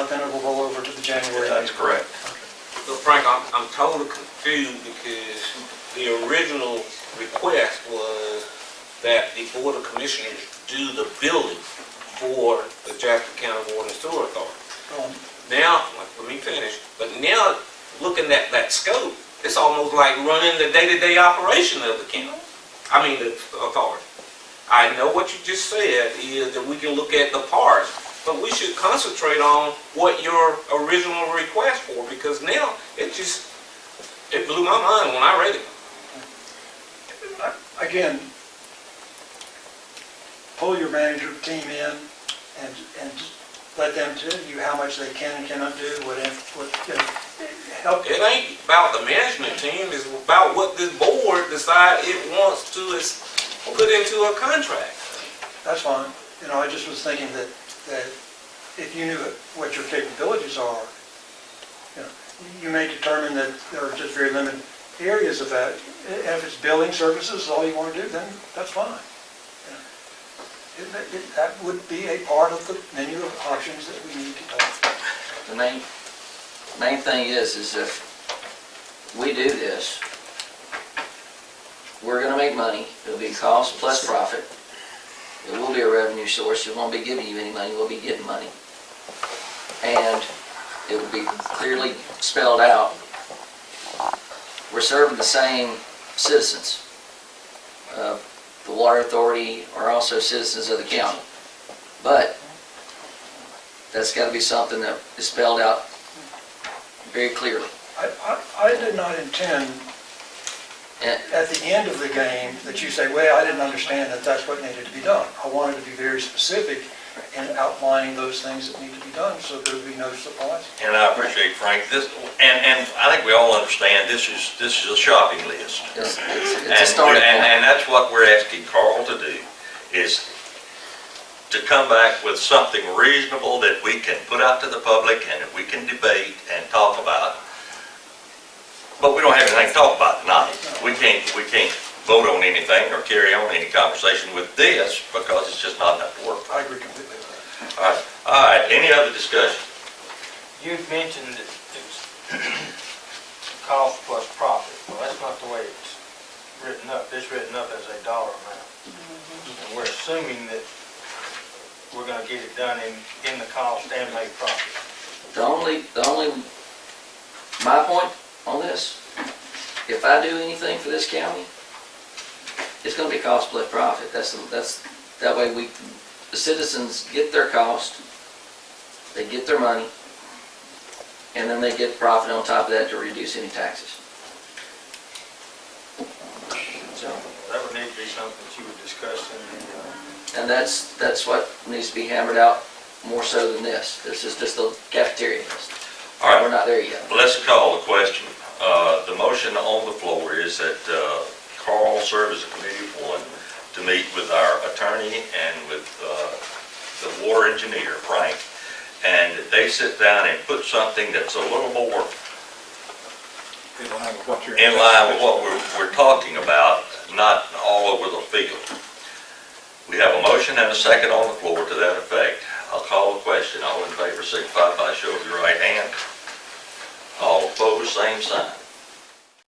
not, then it will roll over to the January. That's correct. So Frank, I'm totally confused because the original request was that the Board of Commissioners do the billing for the Jasper County Water and Sewer Authority. Now, let me finish, but now looking at that scope, it's almost like running the day-to-day operation of the county. I mean, the authority. I know what you just said is that we can look at the parts, but we should concentrate on what your original request for, because now it blew my mind when I read it. Again, pull your manager team in and just let them tell you how much they can and cannot do, help. It ain't about the management team, it's about what this board decides it wants to put into a contract. That's fine. You know, I just was thinking that if you knew what your capabilities are, you know, you may determine that there are just very limited areas of that. And if it's billing services, all you want to do, then that's fine. You know, that would be a part of the menu of options that we need to talk about. The main thing is if we do this, we're going to make money. It'll be cost plus profit. It will be a revenue source. It won't be giving you any money. We'll be getting money. And it will be clearly spelled out. We're serving the same citizens. The Water Authority are also citizens of the county. But that's got to be something that is spelled out very clearly. I did not intend at the end of the game that you say, well, I didn't understand that that's what needed to be done. I wanted to be very specific in outlining those things that need to be done so there would be no surprise. And I appreciate Frank this, and I think we all understand this is a shopping list. It's a starting point. And that's what we're asking Carl to do, is to come back with something reasonable that we can put out to the public and that we can debate and talk about. But we don't have anything to talk about tonight. We can't vote on anything or carry on any conversation with this because it's just not enough work. I agree completely with that. All right. Any other discussion? You mentioned that it's cost plus profit. Well, that's not the way it's written up. It's written up as a dollar amount. And we're assuming that we're going to get it done in the cost and make profit. My point on this, if I do anything for this county, it's going to be cost plus profit. That way the citizens get their cost, they get their money, and then they get profit on top of that to reduce any taxes. So that would need to be something that you would discuss and that's what needs to be hammered out more so than this. This is just the cafeteria list. All right. We're not there yet. Let's call the question. The motion on the floor is that Carl serve as a committee of one to meet with our attorney and with the water engineer, Frank, and they sit down and put something that's a little more in line with what we're talking about, not all over the field. We have a motion and a second on the floor to that effect. I'll call the question. All in favor signify by show of your right hand. All opposed, same sign.